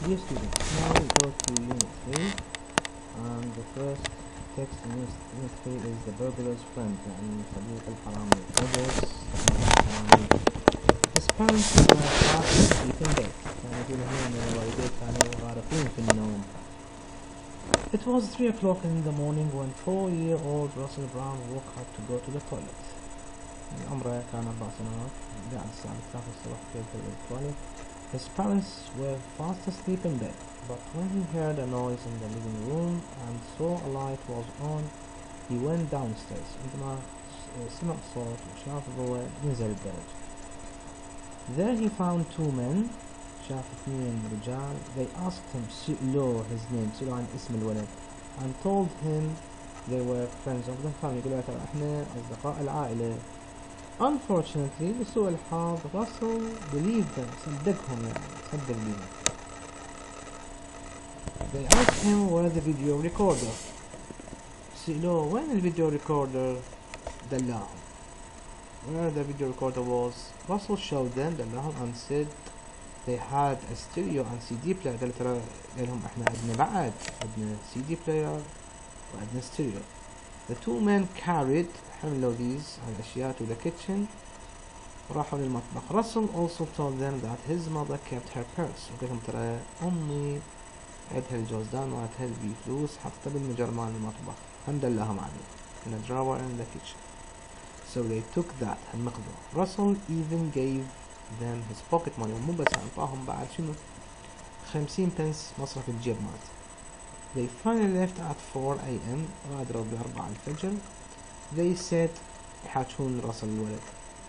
Dear students, now we go to Unit 3, and the first text in Unit 3 is The Burglar's Friend, يعني صديق الحرامي. His parents were fast asleep in bed. كانوا يقولوا هنا إن الوالدين كانوا غارقين في النوم. It was 3 o'clock in the morning when 4-year-old Russell Brown woke up to go to the toilet. عمره كان 4 سنوات، قاعد الساعة 3 الصبح يدخل التواليت. His parents were fast asleep in bed, but when he heard a noise in the living room and saw a light was on, he went downstairs. عندما سمع صوت وشاف ضوء نزل الدرج. There he found 2 men. شاف 2 رجال. They asked him سألوه his name، سألوه عن اسم الولد, and told him they were friends of the family. يقولوا ترى احنا أصدقاء العائلة. Unfortunately, لسوء الحظ, Russell believed them, صدقهم يعني, صدق بيهم. They asked him where the video recorder. سألوه وين الفيديو recorder, دلاهم. Where the video recorder was, Russell showed them, دلاهم, and said they had a stereo and CD player. قال ترى لهم احنا عندنا بعد, عندنا CD player وعندنا stereo. The 2 men carried, حملوا these الأشياء to the kitchen وراحوا للمطبخ. Russell also told them that his mother kept her purse. وقال لهم ترى أمي عندها الجوزدان وعندها البي فلوس حطتها بالمجر مال المطبخ. دلهم عليه in a drawer in the kitchen. So they took that المقدور. Russell even gave them his pocket money. ومو بس أعطاهم بعد شنو 50 بنس مصرف الجيب مالته. They finally left at 4 a.m. غادروا ب4 الفجر. They said يحاجون راسل الولد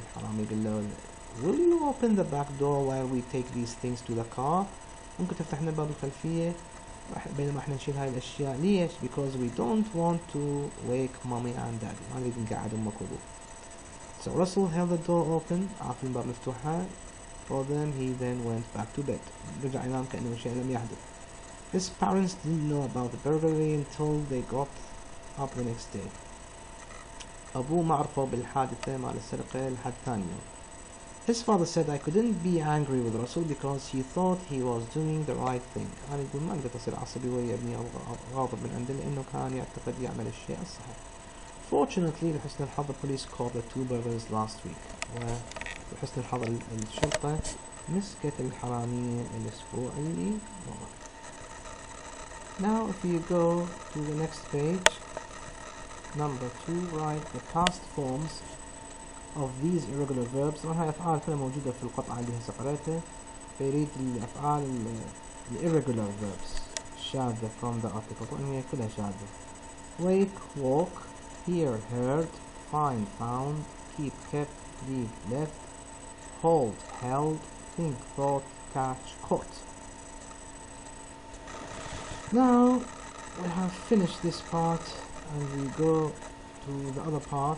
الحرامي يقول له will you open the back door while we take these things to the car. ممكن تفتح لنا باب الخلفية بينما احنا نشيل هاي الأشياء. ليش؟ because we don't want to wake mommy and daddy. ما نريد نقعد أمك وأبوك. So Russell held the door open, عارف الباب مفتوحة for them. He then went back to bed. رجع ينام كأنه شيء لم يحدث. His parents didn't know about the burglary until they got up the next day. أبوه ما عرفوا بالحادثة مال السرقة لحد ثاني يوم. His father said I couldn't be angry with Russell because he thought he was doing the right thing. أنا يقول ما أقدر أصير عصبي ويا ابني أو غاضب من عنده لأنه كان يعتقد يعمل الشيء الصحيح. Fortunately لحسن الحظ the police caught the 2 burglars last week. ولحسن الحظ الشرطة مسكت الحرامية الأسبوع اللي مضى. Now if you go to the next page, number 2, write the past forms of these irregular verbs. طبعا هاي أفعال كلها موجودة في القطعة اللي هسه قريتها. فيريد الأفعال irregular verbs شاذة from the article. طبعا هي كلها شاذة. wake, walk, hear, heard, find, found, keep, kept, leave, left, hold, held, think, thought, catch, caught. Now we have finished this part and we go to the other part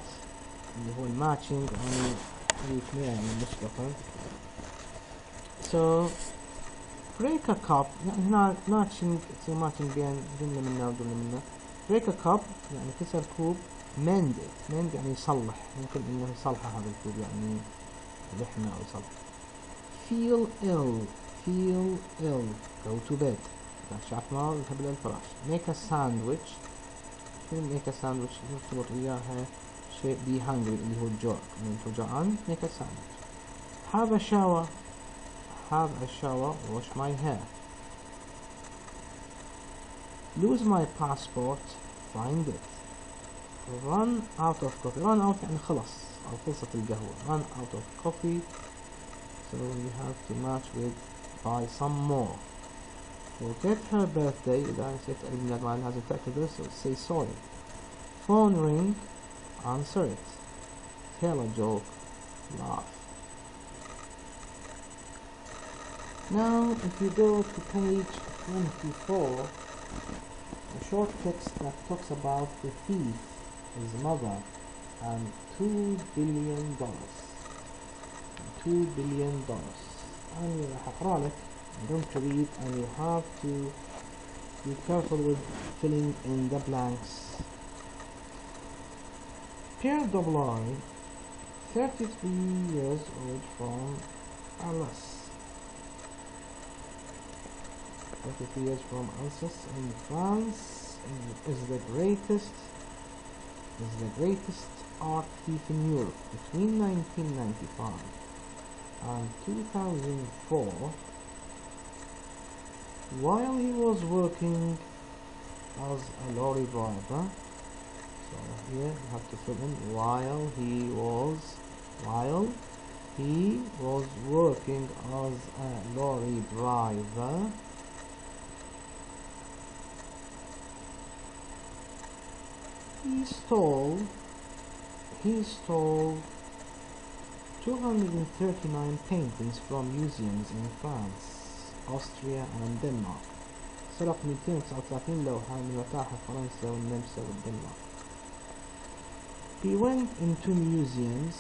اللي هو matching and يعني مسبقا. So break a cup, يعني هنا matching تصير matching بين جملة منا وجملة منا. break a cup يعني كسر كوب. mend it, mend يعني يصلح, ممكن انه يصلح هذا الكوب يعني يلحمه او يصلح. feel ill, feel ill, go to bed. شعف مرض اذهب الى الفراش. make a sandwich, make a sandwich نرتبط وياها شيء be hungry اللي هو الجوع, من انت جوعان make a sandwich. have a shower, have a shower, wash my hair. lose my passport, find it. run out of coffee, run out يعني خلص أو خلصت القهوة. run out of coffee, so we have to match with buy some more. forget her birthday, إذا نسيت عيد ميلاد مالها لازم تعتذر, so say sorry. phone ring, answer it. tell a joke, laugh. Now if you go to page 24, a short text that talks about the thief, his mother, and $2 billion. $2 billion. أنا راح أقرأ لك. Don't read and you have to be careful with filling in the blanks. Pierre Doblai, 33 years old, from Arras. 23 years from Alsace in France, is the greatest art thief in Europe between 1995 and 2004. While he was working as a lorry driver, so here you have to fill in while he was working as a lorry driver, he stole 239 paintings from museums in France, Austria and Denmark. سرق 239 لوحة من متاحف فرنسا والنمسا والدنمارك. He went into museums.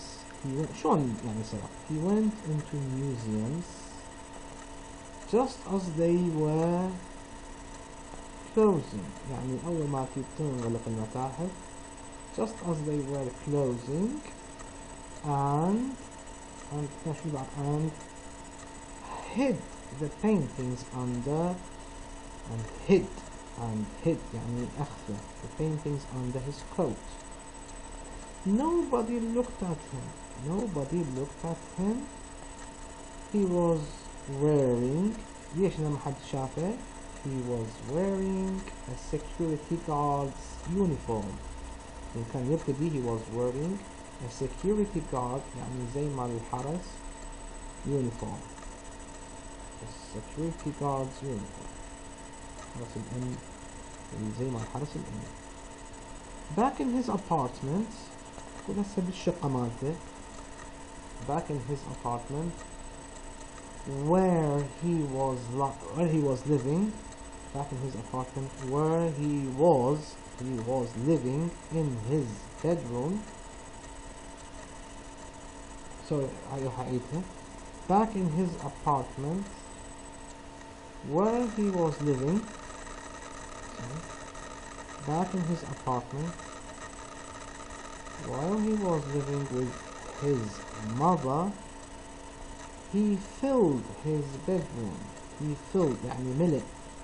شلون يعني سرق؟ He went into museums just as they were closing. يعني أول ما تنغلق المتاحف just as they were closing and hid the paintings under hid يعني أخفى the paintings under his coat. Nobody looked at him. He was wearing, ليش ما حد شافه؟ He was wearing a security guard's uniform. إن كان يرتدي he was wearing a security guard يعني زي مال الحرس uniform. A security guard's uniform. حرس الأمن زي مال حرس الأمن. Back in his apartment. هسه بالشقة مالته. Back in his apartment where he was living. Back in his apartment where he was living in his bedroom. Sorry, هعيدها. Back in his apartment where he was living. Back in his apartment while he was living with his mother, he filled his bedroom. He filled يعني ملئ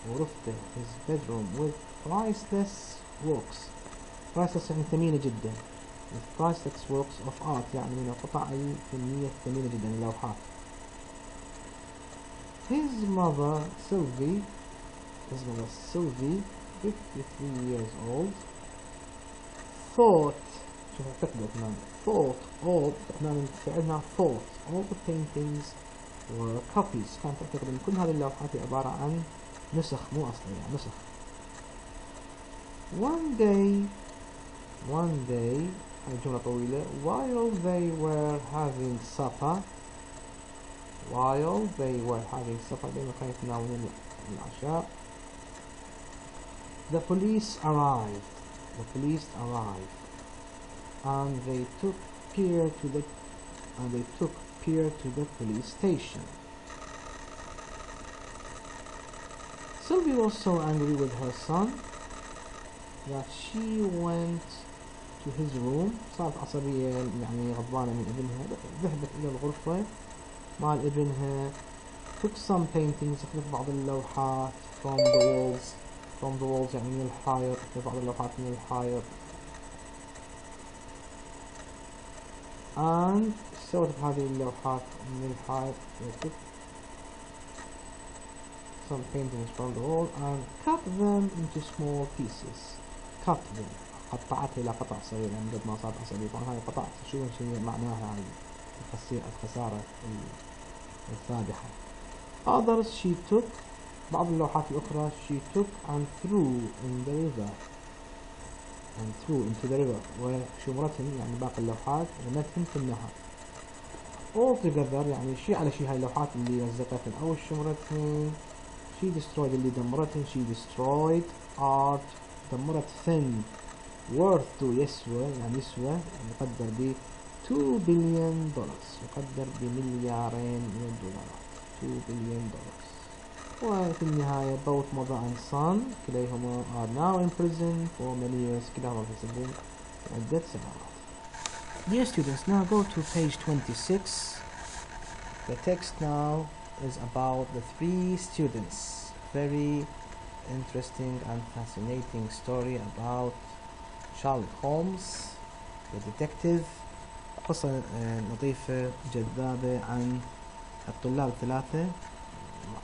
غرفته his bedroom with priceless works. priceless يعني ثمينة جدا. with priceless works of art يعني من القطع الفنية الثمينة جدا اللوحات. His mother Sylvie 53 years old, thought all the paintings were copies. كانت تعتقد ان كل هذه اللوحات عبارة عن نسخ مو أصلية يعني نسخ. One day الجملة طويلة. while they were having supper بينما كانوا يتناولون العشاء, the police arrived and they took Pierre to the police station. Sylvie was so angry with her son that she went to his room. صارت عصبية يعني غضبانة من ابنها. ذهبت إلى الغرفة مع ابنها. took some paintings, أخذت بعض اللوحات from the walls يعني من الحائط. أخذت بعض اللوحات من الحائط and سوت هذه اللوحات من الحائط. took some paintings from the wall and cut them into small pieces. قطعتها إلى قطع صغيرة يعني قد ما صارت عصبية. طبعا هاي قطع شو معناها هاي الخسارة الفادحة. others she took بعض اللوحات الأخرى she took and threw into the river وشمرتهم يعني باقي اللوحات رمتهم في النهر. all together يعني شي على شي هاي اللوحات اللي لزقتهم أو شمرتهم. she destroyed اللي دمرتهم. she destroyed art دمرت فن worth to يسوى يعني يقدر ب $2 billion يقدر بمليارين من الدولارات. $2 billion. وفي النهاية both mother and son كليهما are now in prison for many years. كلاهما في السجن عدة سنوات. Dear students, now go to page 26. The text now is about the three students very interesting and fascinating story about Sherlock Holmes the detective. قصة لطيفة جذابة عن الطلاب الثلاثة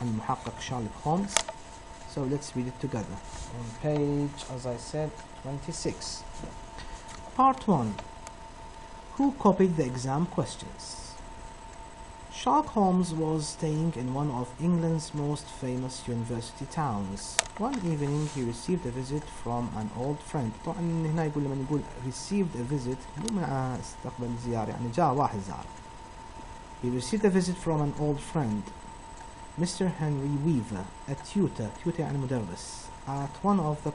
عن المحقق شارلوك هولمز. So let's read it together on page, as I said, 26. Part 1. Who copied the exam questions? Sherlock Holmes was staying in one of England's most famous university towns. One evening he received a visit from an old friend. طبعا هنا يقول لما نقول received a visit مو مع استقبل زيارة يعني جاء واحد زار. He received a visit from an old friend, Mr. Henry Weaver, a tutor يعني مدرس, at one of the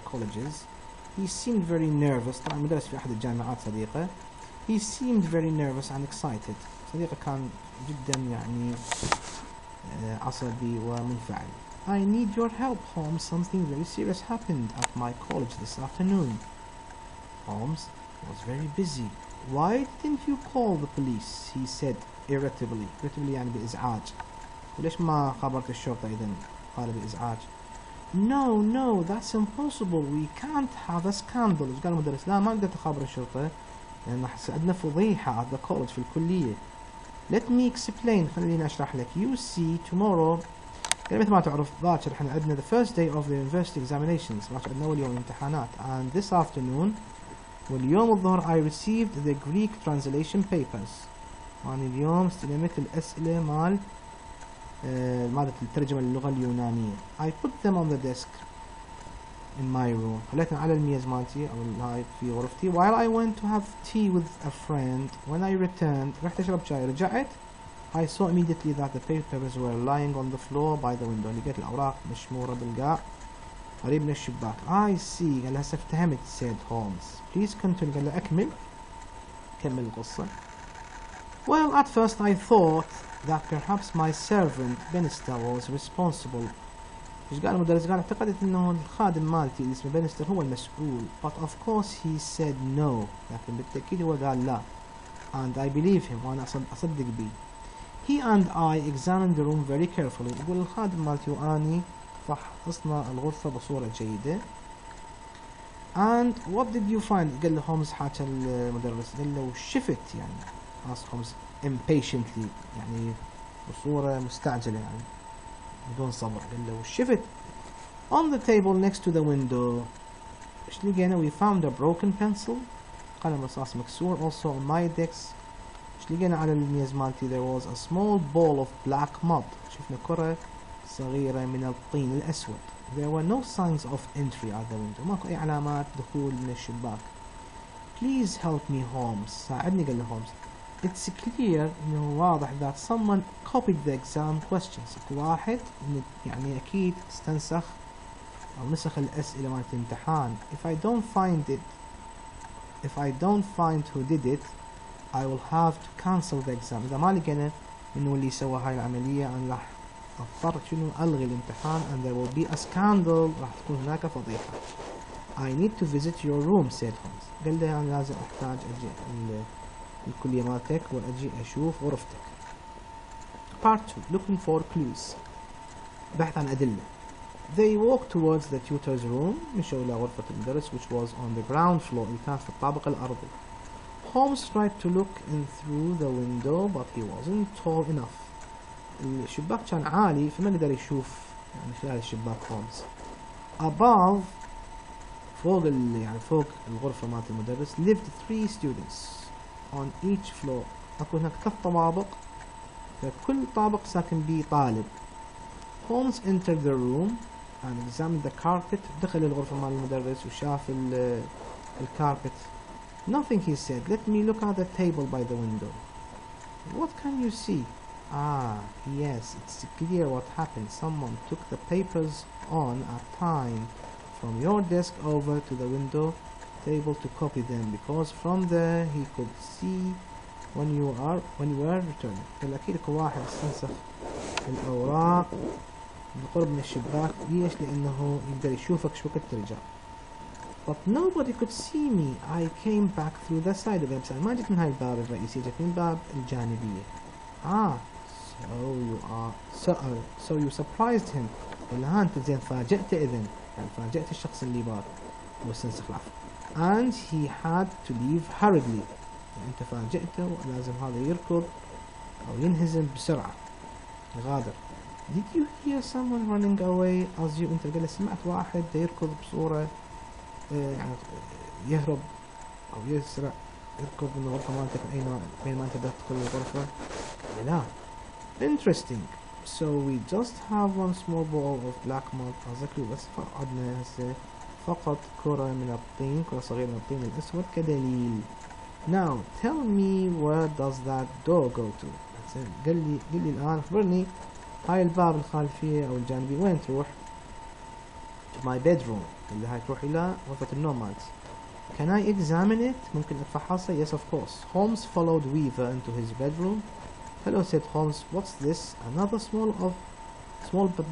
colleges. He seemed very nervous. طبعا مدرس في أحد الجامعات صديقه. He seemed very nervous and excited. صديقه كان جدا يعني عصبي ومنفعل. I need your help, Holmes. Something very serious happened at my college this afternoon. Holmes was very busy. Why didn't you call the police? He said irritably. Irritably يعني بإزعاج. وليش ما خبرت الشرطة إذن؟ قال بإزعاج. No, that's impossible. We can't have a scandal. قال المدرس لا ما نقدر تخابر الشرطة لأن راح عندنا فضيحة at the college في الكلية. Let me explain. خليني أشرح لك. You see, tomorrow يعني مثل ما تعرف باكر احنا عندنا the first day of the university examinations. باكر عندنا أول يوم امتحانات. And this afternoon واليوم الظهر I received the Greek translation papers. وأنا اليوم استلمت الأسئلة مال مادة الترجمة للغة اليونانية. I put them on the desk in my room. خليتهم على الميز مالتي أو هاي في غرفتي. While I went to have tea with a friend, when I returned رحت أشرب شاي. رجعت I saw immediately that the papers were lying on the floor by the window. لقيت الأوراق مشمورة بالقاع قريب من الشباك. I see. قال هسه افتهمت said Holmes. Please continue. قال له أكمل. كمل القصة. Well, at first I thought that perhaps my servant Bannister was responsible. ايش قال المدرس؟ قال اعتقدت انه الخادم مالتي اللي اسمه بانستر هو المسؤول. But of course he said no. لكن بالتأكيد هو قال لا. And I believe him. وأنا أصدق بيه. He and I examined the room very carefully. يقول الخادم مالتي وأني فحصنا الغرفة بصورة جيدة. And what did you find? قال له هومز حاكى المدرس. قال له شفت يعني. asked Holmes impatiently يعني بصورة مستعجلة يعني بدون صبر. قال له شفت. On the table next to the window ايش لقينا؟ We found a broken pencil. قلم رصاص مكسور. Also on my desk ايش لقينا على الميز مالتي؟ There was a small ball of black mud. شفنا كرة صغيرة من الطين الأسود. There were no signs of entry at the window. ماكو أي علامات دخول من الشباك. Please help me, Holmes. ساعدني. قال له هومز. It's clear إنه واضح that someone copied the exam questions. واحد يعني أكيد استنسخ أو نسخ الأسئلة مالت الامتحان. If I don't find who did it, I will have to cancel the exam. إذا ما لقينا إنه اللي سوى هاي العملية أنا راح أضطر شنو ألغي الامتحان and there will be a scandal. راح تكون هناك فضيحة. I need to visit your room, said Holmes. قال له أنا لازم أحتاج أجي الكلية مالتك وأجي أشوف غرفتك. Part 2. Looking for clues. بحث عن أدلة. They walked towards the tutor's room. مشوا إلى غرفة المدرس which was on the ground floor. اللي كانت في الطابق الأرضي. Holmes tried to look in through the window but he wasn't tall enough. الشباك كان عالي فما قدر يشوف يعني خلال الشباك هولمز. Above فوق الغرفة مالت المدرس lived 3 students on each floor. أكو هناك 3 طوابق فكل طابق ساكن به طالب. Holmes entered the room and examined the carpet. دخل الغرفة مال المدرس وشاف الكاربت. Nothing, he said. Let me look at the table by the window. What can you see? Ah, yes, it's clear what happened. Someone took the papers on a time from your desk over to the window table to copy them because from there he could see when you were returning. فالأكيد واحد استنسخ الأوراق بالقرب من الشباك. ليش؟ لأنه يقدر يشوفك شو وقت ترجع. But nobody could see me. I came back through the side of the website. ما جيت من هاي الباب الرئيسي، جيت من الباب الجانبية. So so you surprised him. ولا أنت زين فاجأته إذن، يعني فاجأت الشخص اللي بار واستنسخ. And he had to leave hurriedly. يعني أنت فاجأته ولازم هذا يركض أو ينهزم بسرعة يغادر. Did you hear someone running away as you أنت قال سمعت واحد يركض بصورة يعني يهرب أو يسرع يركض من الغرفة مالتك بينما أنت بدأت تدخل الغرفة؟ لا. Interesting. So we just have one small ball of black mud as a clue. بس عندنا هسه فقط كرة من الطين، كرة صغيرة من الطين الأسود كدليل. Now tell me where does that door go to. قل لي الآن أخبرني هاي الباب الخلفية أو الجانبية وين تروح؟ To my bedroom. اللي هاي تروح إلى غرفة النوم مالتي. Can I examine it? ممكن أفحصها؟ Yes, of course. Holmes followed Weaver into his bedroom. Hello, said Holmes. What's this? Another small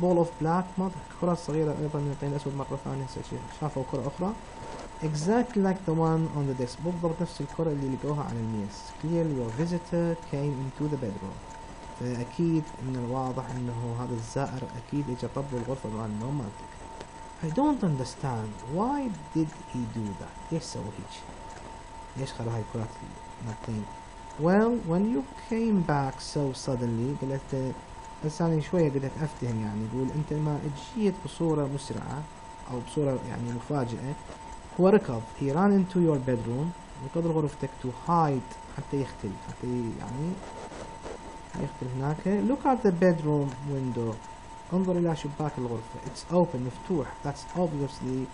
ball of black mud. كرة صغيرة أيضا من الطين الأسود مرة ثانية. شافوا كرة أخرى. Exactly like the one on the desk. بالضبط نفس الكرة اللي لقوها على الميز. Clearly your visitor came into the bedroom. فأكيد من الواضح إنه هذا الزائر أكيد إجا طب الغرفة مع النوم مالتك. I don't understand. Why did he do that? ليش سوى هيك؟ ليش خلى هاي الكرات من الطين؟ Well, when you came back so suddenly قلت بس أنا شوية قدرت أفتهم يعني يقول أنت ما جيت بصورة مسرعة أو بصورة يعني مفاجئة. هو ركض he ran into your bedroom ركض لغرفتك to hide حتى يختل يعني يختل هناك. Look at the bedroom window انظر إلى شباك الغرفة. It's open مفتوح. That's obviously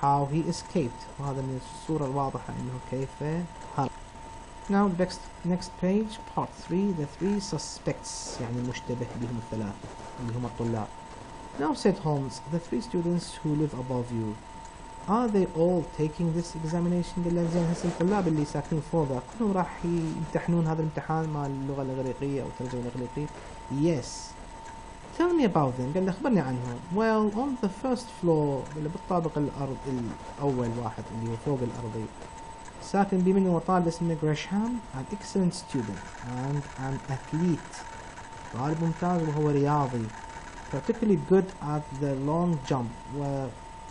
how he escaped. وهذا من الصورة الواضحة إنه كيف هرب. Now next page part 3 the three suspects يعني المشتبه بهم الثلاثة اللي هم الطلاب. Now said Holmes the three students who live above you are they all taking this examination؟ قال له زين هسه الطلاب اللي ساكنين فوقك كلهم راح يمتحنون هذا الامتحان مال اللغة الإغريقية أو الترجمة الإغريقية؟ Yes. Tell me about them. قال له أخبرني عنهم. Well on the first floor قال له بالطابق الأول واحد اللي هو فوق الأرضي ساكن بمنه وطالب اسمه Gresham an excellent student and an athlete طالب ممتاز وهو رياضي particularly good at the long jump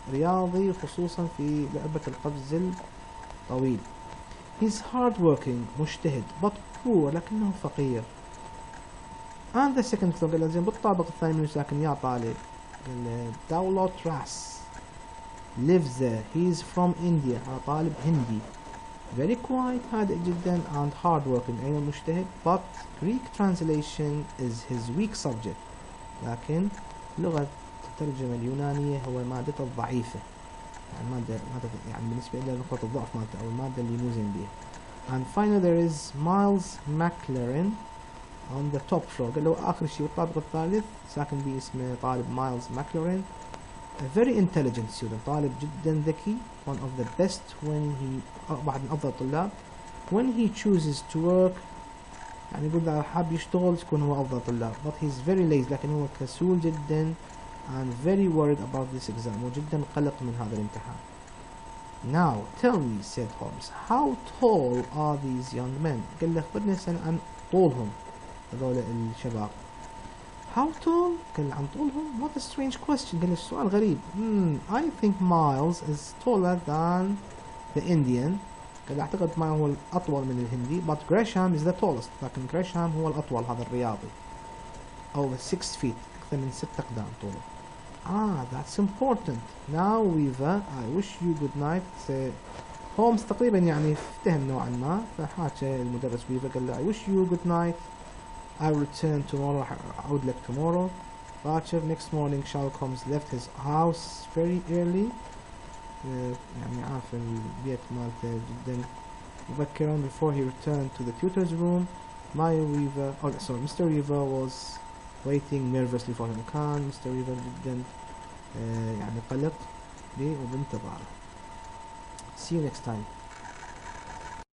ورياضي خصوصا في لعبة القفز الطويل. He's hard working مجتهد but poor لكنه فقير. And the second floor قال له زين بالطابق الثاني منه ساكن يا طالب قال له Dowlot Ras lives there he's from India هذا طالب هندي very quiet هادئ جدا and hard working أيضا مجتهد but Greek translation is his weak subject لكن لغة الترجمة اليونانية هو مادته الضعيفة يعني مادة يعني بالنسبة إلى نقطة الضعف مالته أو المادة اللي مو زين بيها. And finally there is Miles McLaren on the top floor قال له آخر شيء بالطابق الثالث ساكن بيه اسمه طالب Miles McLaren a very intelligent student طالب جدا ذكي one of the best when he واحد من أفضل الطلاب when he chooses to work يعني يقول إذا حاب يشتغل يكون هو أفضل طلاب but he's very lazy لكن هو كسول جدا and very worried about this exam وجدا قلق من هذا الامتحان. Now tell me said Holmes how tall are these young men؟ قال له أخبرني عن طولهم هذول الشباب. How tall؟ قال عن طولهم what a strange question قال السؤال غريب. I think Miles is taller than the Indian قال أعتقد ما هو الأطول من الهندي but Gresham is the tallest لكن Gresham هو الأطول هذا الرياضي over 6 feet أكثر من 6 أقدام طوله. That's important. Now Weaver I wish you good night. هومز تقريبا يعني افتهم نوعا ما فحاكى المدرس ويفر قال له I wish you good night I'll return tomorrow أعود لك tomorrow. باكر next morning Sherlock Holmes left his house very early يعني عارف البيت مالته جدا مبكرا before he returned to the tutor's room. Mr. Weaver was waiting nervously for him. كان Mr. Weaver جدا يعني قلق وبانتظاره. See you next time.